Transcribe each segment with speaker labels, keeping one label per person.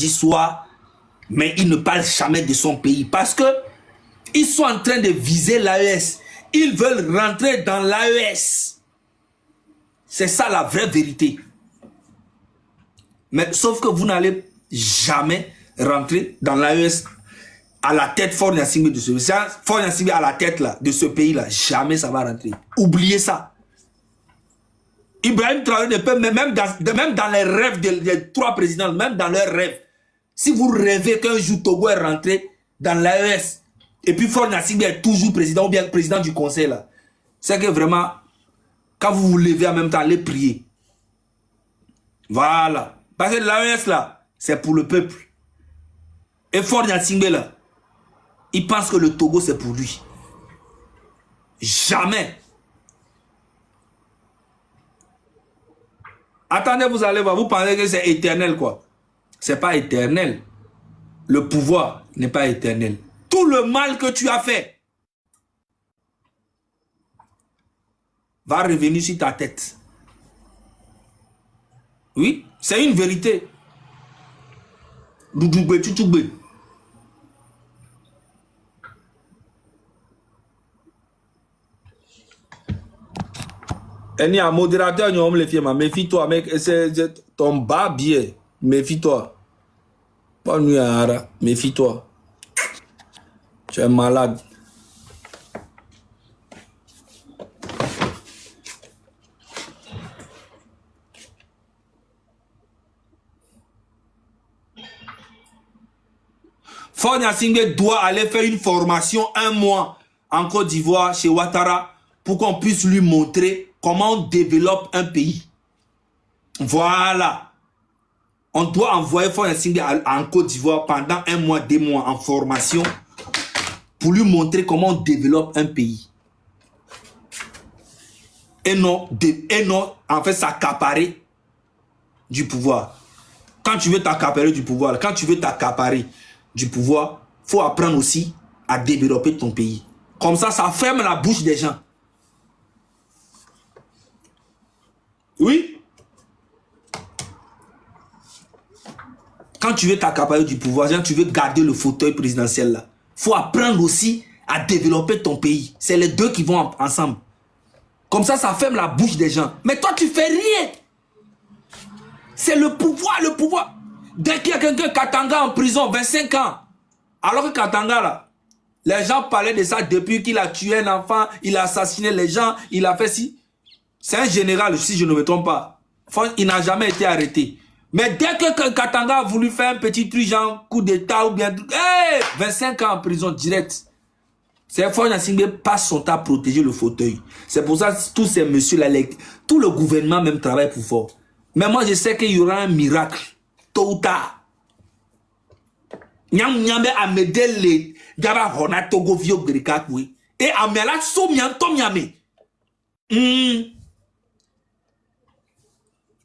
Speaker 1: soir, mais il ne parle jamais de son pays parce que ils sont en train de viser l'AES. Ils veulent rentrer dans l'AES. C'est ça la vraie vérité. Mais sauf que vous n'allez jamais rentrer dans l'AES à la tête Faure Gnassingbé de ce pays. Faure Gnassingbé à la tête là, de ce pays-là. Jamais ça va rentrer. Oubliez ça. Ibrahim Traoré ne peut, même dans les rêves des trois présidents, même dans leurs rêves, si vous rêvez qu'un jour Togo est rentré dans l'AES, et puis Faure Gnassingbé est toujours président ou bien président du conseil là, c'est que vraiment, quand vous vous levez en même temps, allez prier. Voilà. Parce que l'AES là, c'est pour le peuple. Et Faure Gnassingbé là, il pense que le Togo c'est pour lui. Jamais. Attendez, vous allez voir, vous pensez que c'est éternel quoi. C'est pas éternel. Le pouvoir n'est pas éternel. Tout le mal que tu as fait va revenir sur ta tête. Oui, c'est une vérité. Doudoubé, toutoubé. Il y a un modérateur, méfie-toi, mec, c'est ton bas biais. Méfie-toi. Pas nuit à Hara, méfie-toi. Tu es malade. Faure Gnassingbé doit aller faire une formation 1 mois en Côte d'Ivoire chez Ouattara pour qu'on puisse lui montrer comment on développe un pays. Voilà. On doit envoyer Faure Gnassingbé en Côte d'Ivoire pendant 1 mois, 2 mois en formation pour lui montrer comment on développe un pays. Et non en fait, s'accaparer du pouvoir. Quand tu veux t'accaparer du pouvoir, il faut apprendre aussi à développer ton pays. Comme ça ferme la bouche des gens. Oui. Quand tu veux t'accaparer du pouvoir, tu veux garder le fauteuil présidentiel là, faut apprendre aussi à développer ton pays. C'est les deux qui vont ensemble. Comme ça ferme la bouche des gens. Mais toi, tu fais rien. C'est le pouvoir, le pouvoir. Dès qu'il y a quelqu'un, Katanga en prison, 25 ans. Alors que Katanga là, les gens parlaient de ça depuis qu'il a tué un enfant, il a assassiné les gens, il a fait ci. C'est un général, si je ne me trompe pas. Il n'a jamais été arrêté. Mais dès que Katanga a voulu faire un petit truc, genre coup d'état ou bien... Hey, 25 ans en prison direct. C'est Faure Gnassingbé passe son temps à protéger le fauteuil. C'est pour ça que tous ces messieurs-là, tout le gouvernement même travaille pour fort. Mais moi, je sais qu'il y aura un miracle, tôt ou tard. Nyambe amedele gaba hona Togo vio grikakwe. Et amela so mianto miame.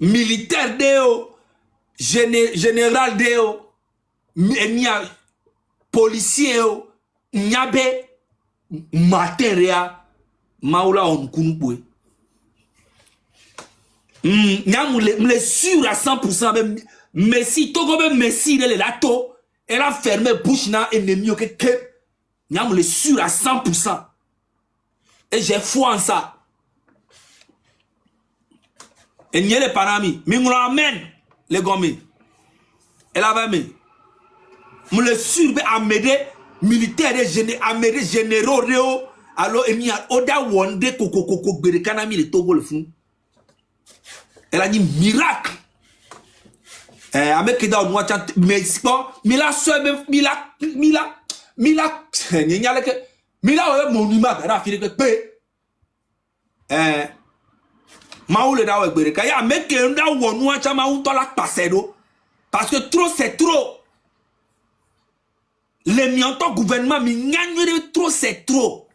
Speaker 1: Militaire deo, général deo, policier deo, nyabe materia maula onkunpwe. Nyam le sûr à 100%, mais si Togo be Messi le lato, elle a fermé bouche na ennemi que nyam le sûr à 100%. Et j'ai foi en ça. Et n'y a les panami, mais nous l'amène les gommes. Elle a mis. Nous le sûr à m'aider militaire à m'aider généraux réo. Alors il y a oda wonde koko berekanami le Togo le fou. Elle a dit miracle. Avec da on watch mais mila sobe mila nyanya que mila monument ra fi que Maoule da webereka ya meke nda wonu acha ma uto la pasedo parce que trop c'est trop. Les mianto gouvernement mi nyanyere trop c'est trop.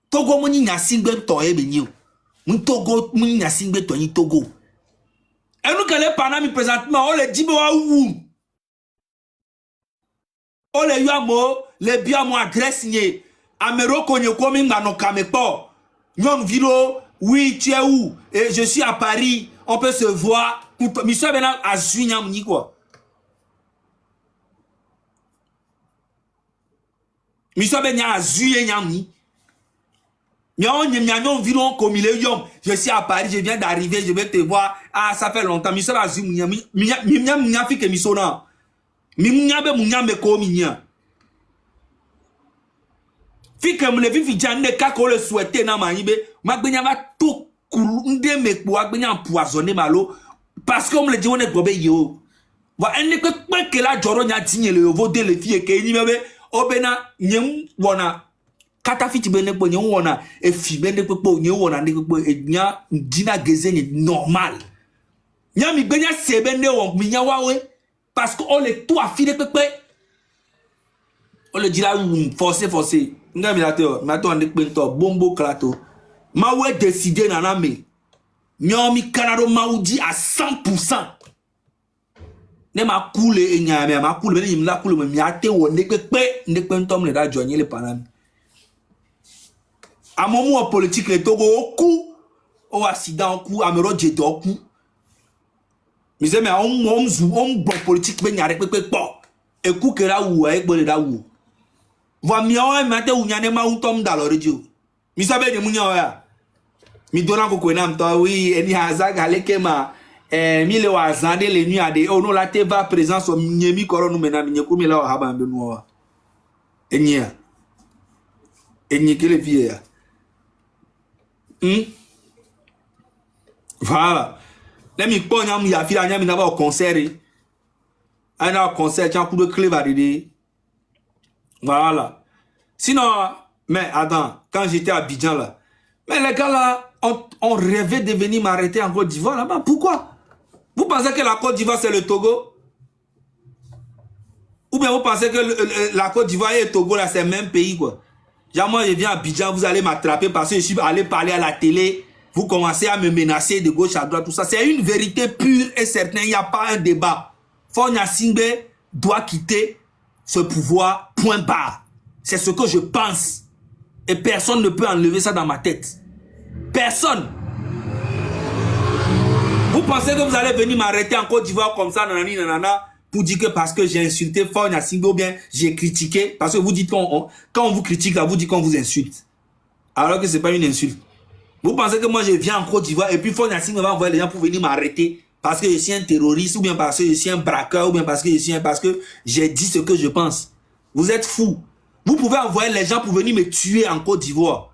Speaker 1: Togo moni Gnassingbé to ebe nyi. Mun Togo moni Gnassingbé to ni Togo. Et nous que les panami présentement on les dit wa ou. On les yamo les bien mo adresse ni amero konye ko mi ngano kamepo. Nyon viro. Oui, tu es où? Et je suis à Paris. On peut se voir. Monsieur Bena a quoi. Miso ben nya azuye nyami. Je suis à Paris, je viens d'arriver, je vais te voir. Ah, ça fait longtemps. Miso azu nyami. Minya fi ke miso na. Minya be munya me ko minya. Fi ke mle fi jande ka ko le souhaiter na manibe. Magbenya va tout kulu nde me po agbenya empoisonner malo parce que on me le dit on est gobe yo. Va enne que la joro nya tinye le yovo de le fie ke ni bebe obena nyem wona kata fiti bene po nyem wona e fi bene po nyem wona ne po e nya dina gezenye normal. Nya mi gbenya se bene won mi nya wawe parce que on le tout afile pepe. On le dit là forcé. Nga mi lato ande pento bombo klato. Ma ouais décidé nana me. Nyomi kanado maudi à 100%. Ne ma coule et nyame ma coule mais il la coule mais miate wonde pepe ne pentom le da joigner le panami. À moment politique le Togo au coup au accident au coup amero jeto au coup. Mais on bon politique ben yare pepe po. E coup que là où avec bon là où. Va miawa mate ou nyane ma untom dans le radio. Mi sabe de munya mi dona ko ko nam to oui eni hazag halekema mi le wazande le nuit ade ono la te va présence o nyemi koronu mena mi nyekumi la haba mbe nuwa enyi kele vie voilà let me pon nyam ya fi nyam na ba concert ana concert tiens coup de clé va aider voilà sinon mais attends quand j'étais à Abidjan là mais les gars là on rêvait de venir m'arrêter en Côte d'Ivoire là-bas. Pourquoi? Vous pensez que la Côte d'Ivoire c'est le Togo? Ou bien vous pensez que la Côte d'Ivoire et le Togo là c'est le même pays quoi? Genre moi je viens à Abidjan, vous allez m'attraper parce que je suis allé parler à la télé, vous commencez à me menacer de gauche à droite, tout ça. C'est une vérité pure et certaine, il n'y a pas un débat. Fonya Singbe doit quitter ce pouvoir, point barre. C'est ce que je pense. Et personne ne peut enlever ça dans ma tête. Personne. Vous pensez que vous allez venir m'arrêter en Côte d'Ivoire comme ça, nanani, nanana, pour dire que parce que j'ai insulté Fonya Singbe ou bien j'ai critiqué, parce que vous dites quand on vous critique, là, vous dites qu'on vous insulte. Alors que c'est pas une insulte. Vous pensez que moi je viens en Côte d'Ivoire et puis Fonya Singbe va envoyer les gens pour venir m'arrêter parce que je suis un terroriste ou bien parce que je suis un braqueur ou bien parce que j'ai dit ce que je pense. Vous êtes fous. Vous pouvez envoyer les gens pour venir me tuer en Côte d'Ivoire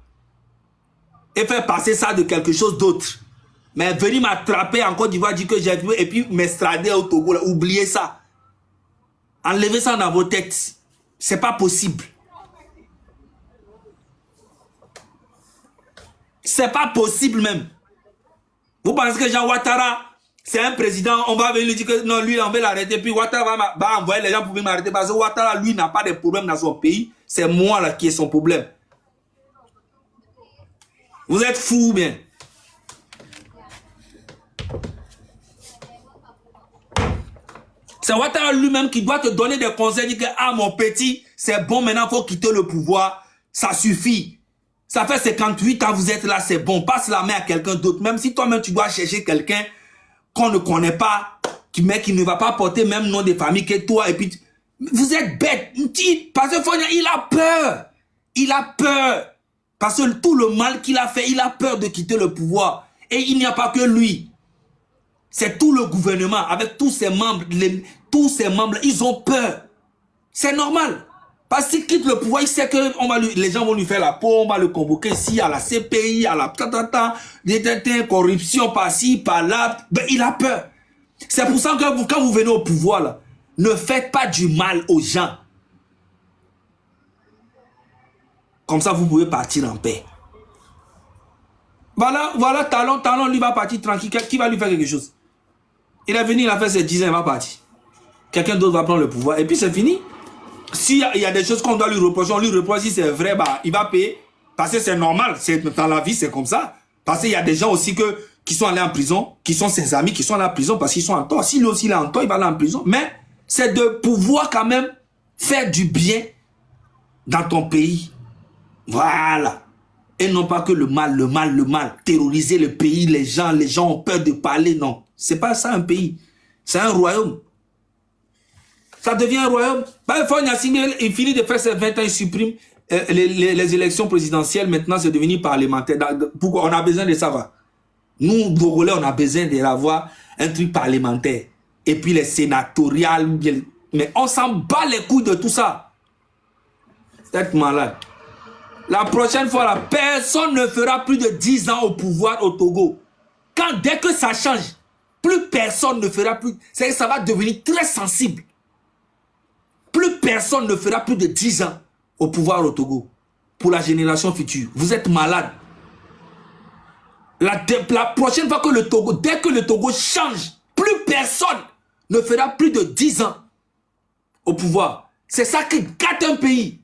Speaker 1: et faire passer ça de quelque chose d'autre. Mais venir m'attraper en Côte d'Ivoire, dire que j'ai vu et puis m'estrader au Togo, là, oubliez ça. Enlevez ça dans vos têtes. C'est pas possible. C'est pas possible même. Vous pensez que Jean Ouattara, c'est un président, on va venir lui dire que non, lui, on va l'arrêter, puis Ouattara va envoyer les gens pour venir m'arrêter parce que Ouattara, lui, n'a pas de problème dans son pays. C'est moi là qui ai son problème. Vous êtes fous, bien. C'est Ouattara lui-même qui doit te donner des conseils, dire que, ah, mon petit, c'est bon, maintenant, il faut quitter le pouvoir. Ça suffit. Ça fait 58 ans, vous êtes là, c'est bon. Passe la main à quelqu'un d'autre. Même si toi-même, tu dois chercher quelqu'un qu'on ne connaît pas, mais qui ne va pas porter même nom de famille que toi. Et puis, vous êtes bête. Parce que Fonya, il a peur. Il a peur. Parce que tout le mal qu'il a fait, il a peur de quitter le pouvoir. Et il n'y a pas que lui. C'est tout le gouvernement, avec tous ses membres. Tous ses membres, ils ont peur. C'est normal. Parce qu'il quitte le pouvoir, il sait que les gens vont lui faire la peau, on va le convoquer ici, à la CPI, à la corruption par-ci, par-là. Ben, il a peur. C'est pour ça que quand vous venez au pouvoir, là, ne faites pas du mal aux gens. Comme ça, vous pouvez partir en paix. Voilà, Talon, lui va partir tranquille. Qui va lui faire quelque chose? Il est venu, il a fait ses 10 ans, il va partir. Quelqu'un d'autre va prendre le pouvoir. Et puis c'est fini. S'il y a des choses qu'on doit lui reprocher, on lui reproche. Si c'est vrai, bah, il va payer. Parce que c'est normal. Dans la vie, c'est comme ça. Parce qu'il y a des gens aussi qui sont allés en prison, qui sont ses amis, qui sont allés en prison parce qu'ils sont en tort. Si lui aussi il est en tort, il va aller en prison. Mais c'est de pouvoir quand même faire du bien dans ton pays. Voilà. Et non pas que le mal. Terroriser le pays, les gens ont peur de parler. Non. C'est pas ça un pays. C'est un royaume. Ça devient un royaume. Il finit de faire ses 20 ans, il supprime les élections présidentielles. Maintenant, c'est devenu parlementaire. Pourquoi? On a besoin de ça, va. Nous, Burgolais, on a besoin d'avoir un truc parlementaire. Et puis les sénatoriales. Mais on s'en bat les couilles de tout ça. C'est malade. La prochaine fois, la personne ne fera plus de 10 ans au pouvoir au Togo. Dès que ça change, plus personne ne fera plus. Ça va devenir très sensible. Plus personne ne fera plus de 10 ans au pouvoir au Togo. Pour la génération future. Vous êtes malade. La prochaine fois que le Togo, dès que le Togo change, plus personne ne fera plus de 10 ans au pouvoir. C'est ça qui gâte un pays.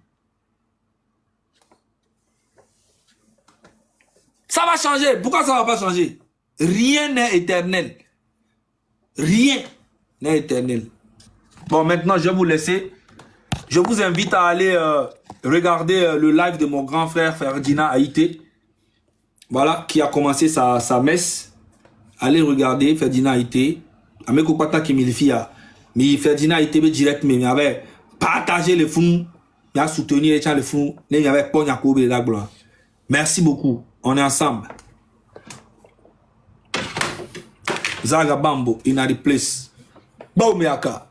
Speaker 1: Ça va changer. Pourquoi ça ne va pas changer? Rien n'est éternel. Rien n'est éternel. Bon, maintenant, je vais vous laisser. Je vous invite à aller regarder le live de mon grand frère Ferdinand Haïté. Voilà, qui a commencé sa messe. Allez regarder Ferdinand Haïté. Avec Kopata qui me fait. Mais Ferdinand Haïté direct, mais il avait partagé les fonds. Il a soutenu les fonds. Il avait pas de la gloire. Merci beaucoup. On est ensemble. Zaga Bambo in a place. Baumeaka.